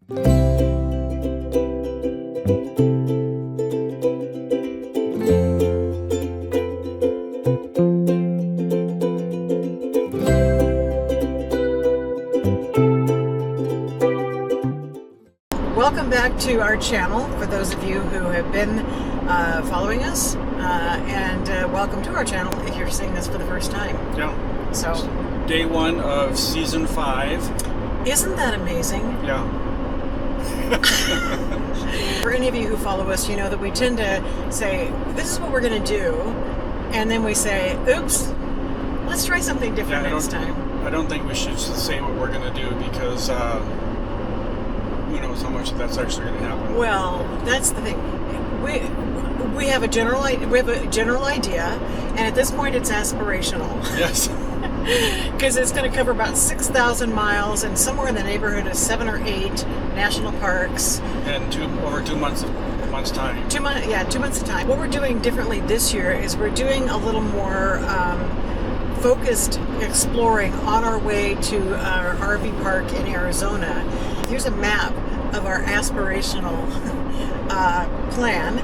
Welcome back to our channel for those of you who have been following us, and welcome to our channel if you're seeing this for the first time. Yeah. So, day 1 of season 5. Isn't that amazing? Yeah. For any of you who follow us, you know that we tend to say, this is what we're going to do, and then we say, oops, let's try something different next time. I don't think we should say what we're going to do because who knows how much that's actually going to happen. Well, that's the thing. We have a general idea, and at this point it's aspirational. Yes. Because it's going to cover about 6,000 miles and somewhere in the neighborhood of 7 or 8 national parks. And over 2 months time. 2 months, yeah, 2 months of time. What we're doing differently this year is we're doing a little more focused exploring on our way to our RV park in Arizona. Here's a map of our aspirational plan.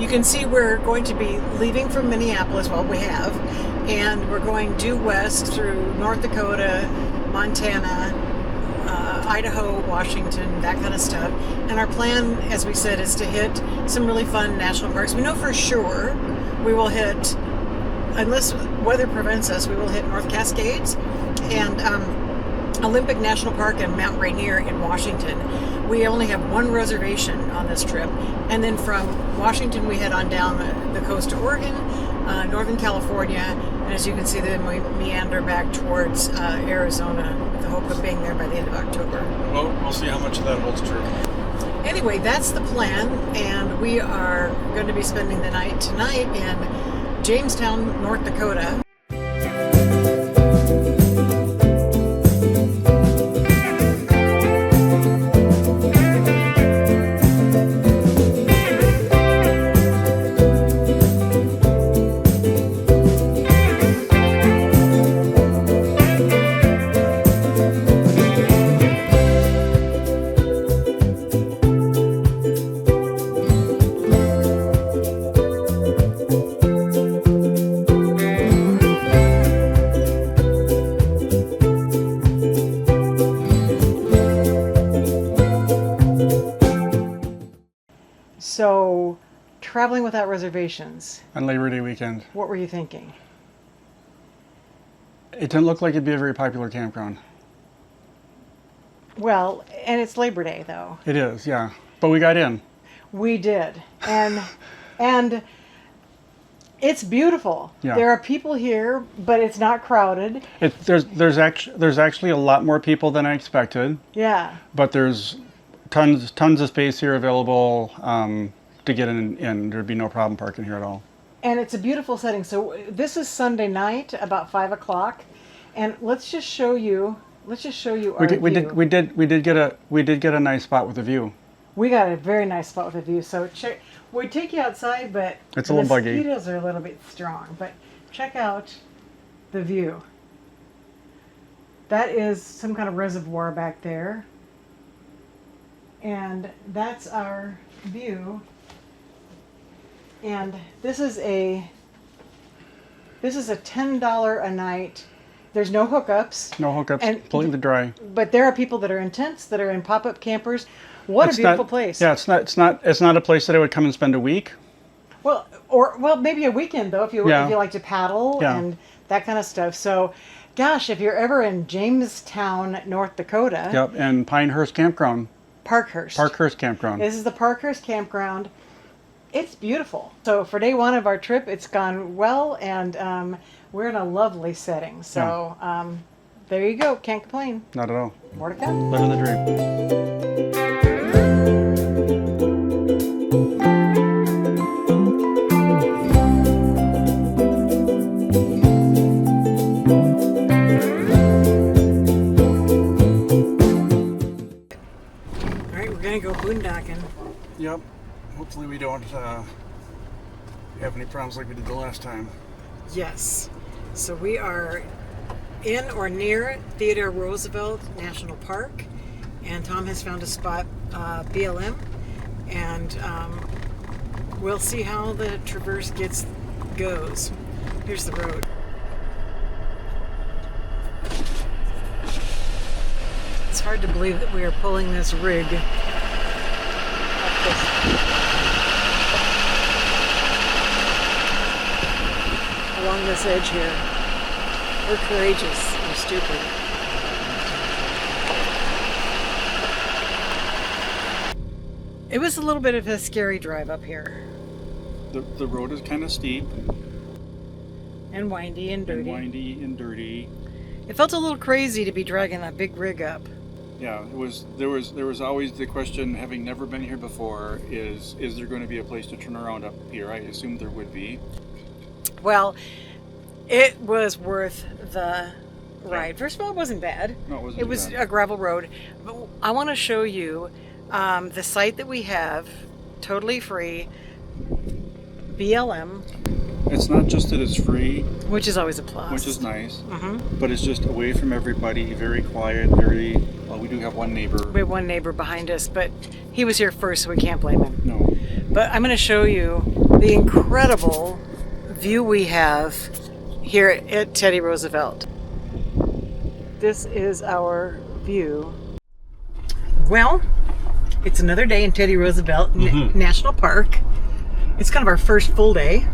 You can see we're going to be leaving from Minneapolis, well, we have, and we're going due west through North Dakota, Montana, Idaho, Washington, that kind of stuff. And our plan, as we said, is to hit some really fun national parks. We know for sure we will hit, unless weather prevents us, we will hit North Cascades and Olympic National Park and Mount Rainier in Washington. We only have one reservation on this trip, and then from Washington we head on down the coast to Oregon, Northern California, and as you can see then we meander back towards Arizona with the hope of being there by the end of October. Well, we'll see how much of that holds true. Anyway, that's the plan, and we are going to be spending the night tonight in Jamestown, North Dakota. So, traveling without reservations. On Labor Day weekend. What were you thinking? It didn't look like it'd be a very popular campground. Well, and it's Labor Day though. It is, yeah. But we got in. We did. And it's beautiful. Yeah. There are people here, but it's not crowded. There's actually a lot more people than I expected. Yeah. But there's tons of space here available to get in. There'd be no problem parking here at all. And it's a beautiful setting. So this is Sunday night, about 5 o'clock, and let's just show you our view. We did get a nice spot with a view. We got a very nice spot with a view. So we take you outside, but it's a little buggy. The mosquitoes are a little bit strong. But check out the view. That is some kind of reservoir back there. And that's our view, and this is a $10 a night. There's no hookups. No hookups, completely dry. But there are people that are in tents, that are in pop-up campers. What a beautiful place! Yeah, it's not a place that I would come and spend a week. Well, maybe a weekend though, if you like to paddle and that kind of stuff. So, gosh, if you're ever in Jamestown, North Dakota. Yep, and Pinehurst Campground. Parkhurst Campground. This is the Parkhurst Campground. It's beautiful. So for day 1 of our trip, it's gone well, and we're in a lovely setting. So there you go. Can't complain. Not at all. More to come. Living the dream. Go boondocking. Yep. Hopefully we don't have any problems like we did the last time. Yes. So we are in or near Theodore Roosevelt National Park, and Tom has found a spot, BLM, and we'll see how the traverse goes. Here's the road. It's hard to believe that we are pulling this rig up along this edge here. We're courageous. We're stupid. It was a little bit of a scary drive up here. The road is kind of steep. And windy and dirty. It felt a little crazy to be dragging that big rig up. Yeah, it was. There was always the question, having never been here before, is there going to be a place to turn around up here? I assumed there would be. Well, it was worth the ride. First of all, it wasn't bad. No, it wasn't. It was a gravel road. But I want to show you the site that we have, totally free, BLM. It's not just that it's free, which is always a plus. which is nice, Mm-hmm. but it's just away from everybody, very quiet, very. Well, we do have one neighbor. We have one neighbor behind us, but he was here first, so we can't blame him. No. But I'm going to show you the incredible view we have here at Teddy Roosevelt. This is our view. Well, it's another day in Teddy Roosevelt National Park. It's kind of our first full day,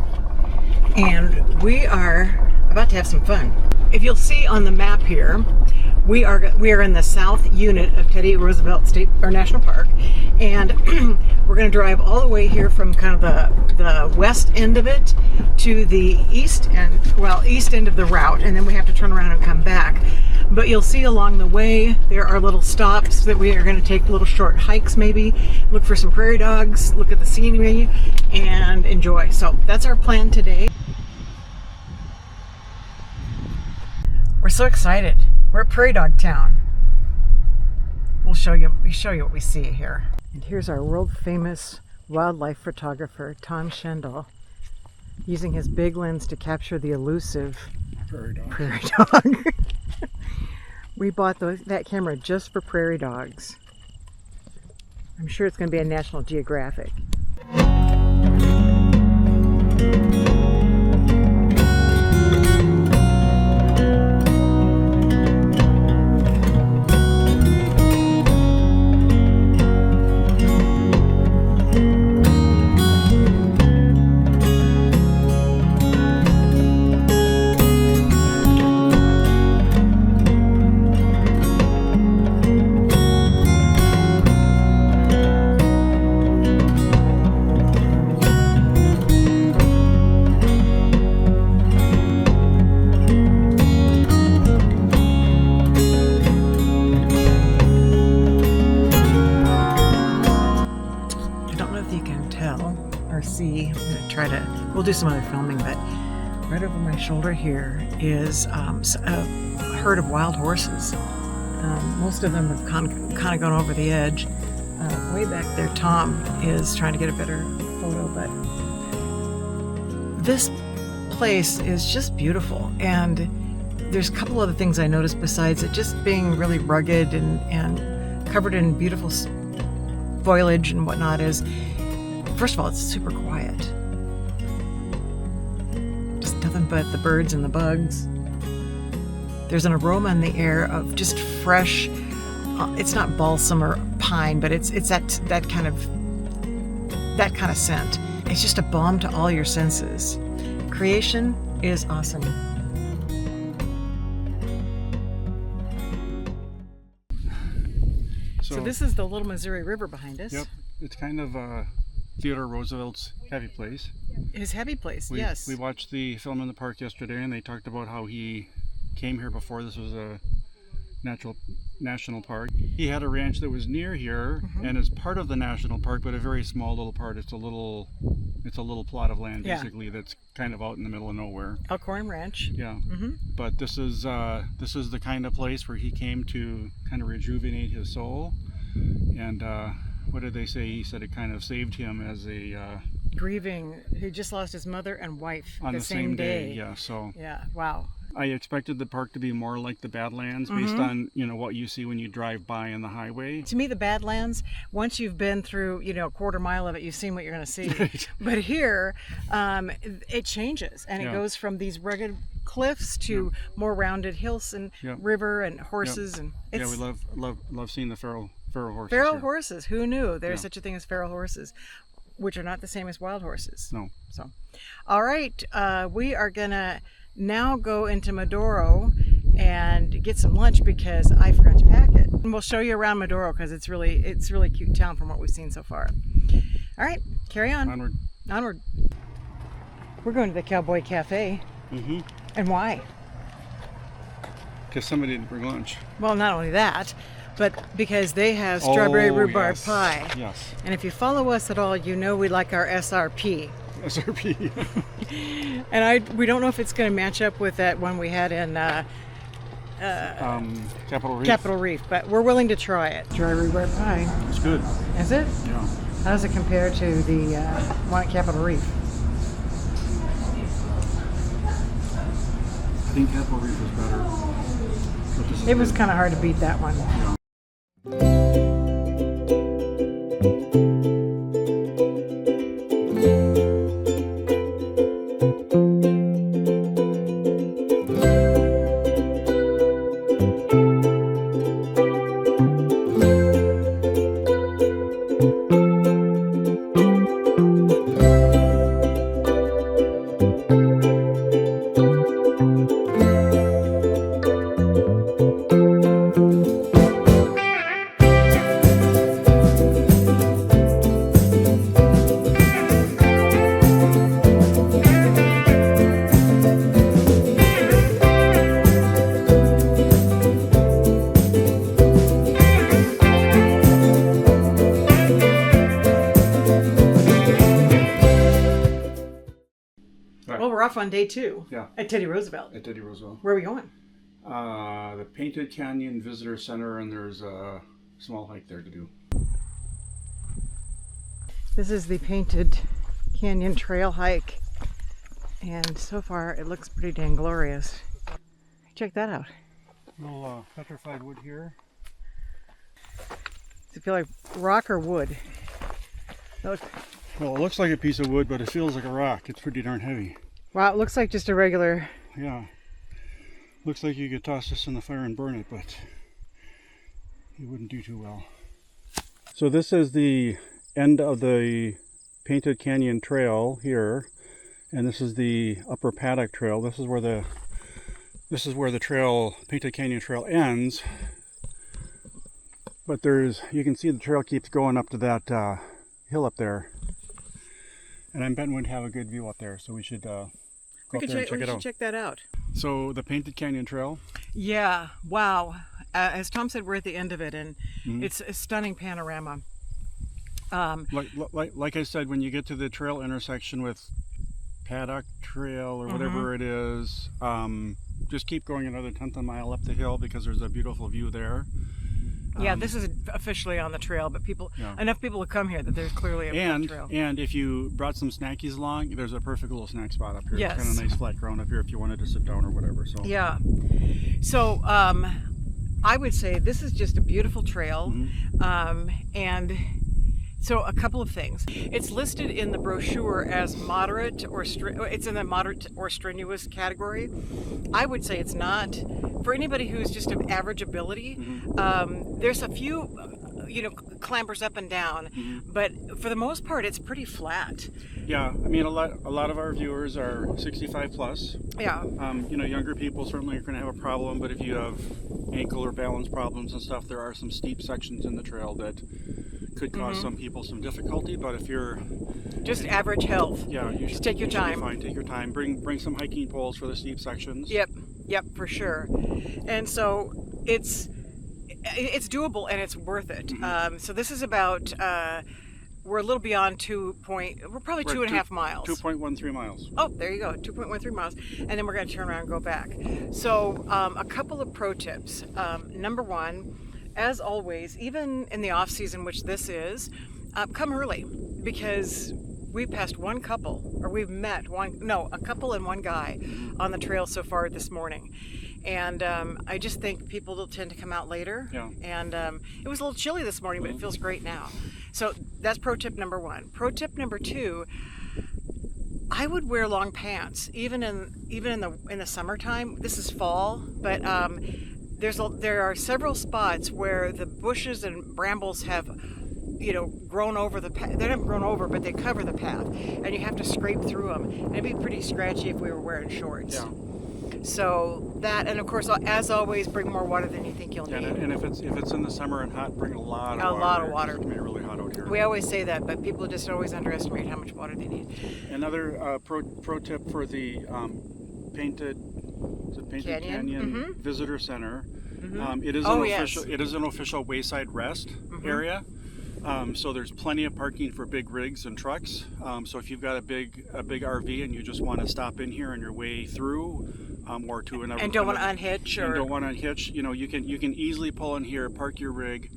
and we are about to have some fun. If you'll see on the map here, we are in the south unit of Teddy Roosevelt National Park, and we're going to drive all the way here from kind of the west end of it to the east end of the route, and then we have to turn around and come back. But you'll see along the way there are little stops that we are going to take little short hikes, maybe look for some prairie dogs, look at the scenery, and enjoy. So that's our plan today. We're so excited. We're at Prairie Dog Town. We show you what we see here. And here's our world famous wildlife photographer, Tom Schendel, using his big lens to capture the elusive prairie dog. We bought that camera just for prairie dogs. I'm sure it's going to be a National Geographic. We'll do some other filming, but right over my shoulder here is a herd of wild horses. Most of them have kind of gone over the edge. Way back there, Tom is trying to get a better photo, but this place is just beautiful. And there's a couple other things I noticed besides it just being really rugged and covered in beautiful foliage and whatnot is, first of all, it's super quiet. Just nothing but the birds and the bugs. There's an aroma in the air of just fresh, it's not balsam or pine, but it's that kind of scent. It's just a balm to all your senses. Creation is awesome. So this is the Little Missouri River behind us. Yep, it's kind of Theodore Roosevelt's happy place. His happy place, yes. We watched the film in the park yesterday, and they talked about how he came here before this was a national park. He had a ranch that was near here, and is part of the national park, but a very small little part. It's a little plot of land, basically, that's kind of out in the middle of nowhere. Elkhorn Ranch. Yeah. But this is the kind of place where he came to kind of rejuvenate his soul. And what did they say? He said it kind of saved him as a grieving. He just lost his mother and wife on the same day. Yeah. So. Yeah. Wow. I expected the park to be more like the Badlands based on, what you see when you drive by on the highway. To me, the Badlands, once you've been through, a quarter mile of it, you've seen what you're going to see. But here, it changes, and it goes from these rugged cliffs to more rounded hills and river and horses. And it's, we love seeing the feral horses. Feral horses. Who knew there's such a thing as feral horses, which are not the same as wild horses. No. So, all right, we are gonna now go into Medoro and get some lunch because I forgot to pack it. And we'll show you around Medoro because it's really cute town from what we've seen so far. All right, carry on. Onward. We're going to the Cowboy Cafe. Mm-hmm. And why? Because somebody didn't bring lunch. Well, not only that, but because they have strawberry rhubarb pie. Yes. And if you follow us at all, you know we like our SRP. SRP. And we don't know if it's going to match up with that one we had in Capitol Reef. Capitol Reef, but we're willing to try it. Dry rhubarb pie. It's good. Is it? Yeah. How does it compare to the one at Capitol Reef? I think Capitol Reef was better. But this is It was good. kind of hard to beat that one. Yeah. Well, we're off on day 2 Yeah. at Teddy Roosevelt. At Teddy Roosevelt. Where are we going? The Painted Canyon Visitor Center, and there's a small hike there to do. This is the Painted Canyon Trail hike. And so far, it looks pretty dang glorious. Check that out. Little petrified wood here. Does it feel like rock or wood? Look. Well, it looks like a piece of wood, but it feels like a rock. It's pretty darn heavy. Wow, it looks like just a regular... Yeah. Looks like you could toss this in the fire and burn it, but it wouldn't do too well. So this is the end of the Painted Canyon Trail here, and this is the Upper Paddock Trail. This is where the trail, Painted Canyon Trail, ends. But you can see the trail keeps going up to that hill up there. And I'm betting we'd have a good view up there, so we should go up there and check it out. Check that out. So the Painted Canyon Trail. Yeah, wow. As Tom said, we're at the end of it, and it's a stunning panorama. Like I said, when you get to the trail intersection with Paddock Trail or whatever it is, just keep going another tenth of a mile up the hill because there's a beautiful view there. Yeah, this is officially on the trail, but enough people to come here that there's clearly a trail. And if you brought some snackies along, there's a perfect little snack spot up here. Yes. It's kind of nice flat ground up here if you wanted to sit down or whatever. So yeah. So I would say this is just a beautiful trail, and so a couple of things. It's listed in the brochure as moderate or it's in the moderate or strenuous category. I would say it's not. For anybody who's just of average ability, there's a few, clambers up and down, but for the most part, it's pretty flat. Yeah, I mean, a lot of our viewers are 65 plus. Yeah. Younger people certainly are going to have a problem, but if you have ankle or balance problems and stuff, there are some steep sections in the trail that could cause some people some difficulty. But if you're just average health, yeah, you should just take your time. Fine, take your time. Bring some hiking poles for the steep sections. Yep, for sure. And so it's doable and it's worth it. So this is about we're a little beyond we're probably 2.5 miles. 2.13 miles. Oh, there you go, 2.13 miles. And then we're going to turn around and go back. So a couple of pro tips. Number one, as always, even in the off season, which this is, come early because we passed one couple, or we've met a couple and one guy on the trail so far this morning. And I just think people will tend to come out later. Yeah. And it was a little chilly this morning, but it feels great now. So that's pro tip number 1. Pro tip number 2, I would wear long pants, even in the summertime. This is fall, but there are several spots where the bushes and brambles have, grown over the path. They haven't grown over, but they cover the path, and you have to scrape through them. And it'd be pretty scratchy if we were wearing shorts. Yeah. So that, and of course, as always, bring more water than you think you'll need. And if it's in the summer and hot, bring a lot of water. A lot of water. It's going to be really hot out here. We always say that, but people just always underestimate how much water they need. Another pro tip for the Painted Canyon Visitor Center. It is an official wayside rest area. So there's plenty of parking for big rigs and trucks. So if you've got a big RV and you just want to stop in here on your way through, or to another, and don't want to unhitch, you can easily pull in here, park your rig,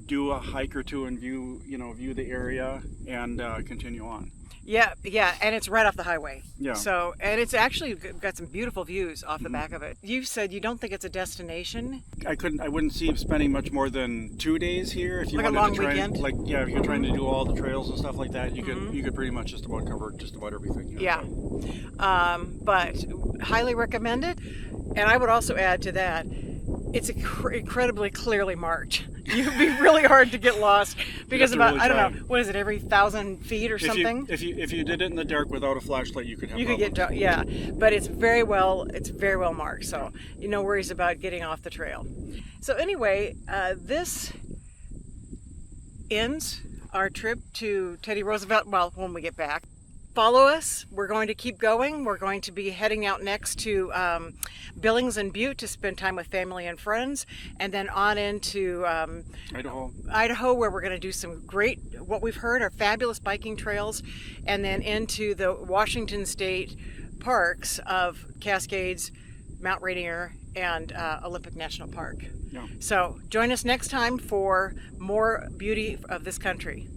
do a hike or two and view the area, and continue on. Yeah, and it's right off the highway. Yeah. So, and it's actually got some beautiful views off the back of it. You said you don't think it's a destination. I wouldn't see spending much more than 2 days here. If you like wanted a long to try weekend. If you're trying to do all the trails and stuff like that, you could pretty much just about cover just about everything. Yeah. But highly recommend it. And I would also add to that, it's incredibly clearly marked. You'd be really hard to get lost because really I don't know, what is it, every 1,000 feet or something? If you did it in the dark without a flashlight, you could have problems. But it's very well marked, so no worries about getting off the trail. So anyway, this ends our trip to Teddy Roosevelt. Well, when we get back. Follow us. We're going to keep going. We're going to be heading out next to Billings and Butte to spend time with family and friends, and then on into Idaho, where we're going to do some great, what we've heard are fabulous biking trails, and then into the Washington State parks of Cascades, Mount Rainier, and Olympic National Park. Yeah. So join us next time for more beauty of this country.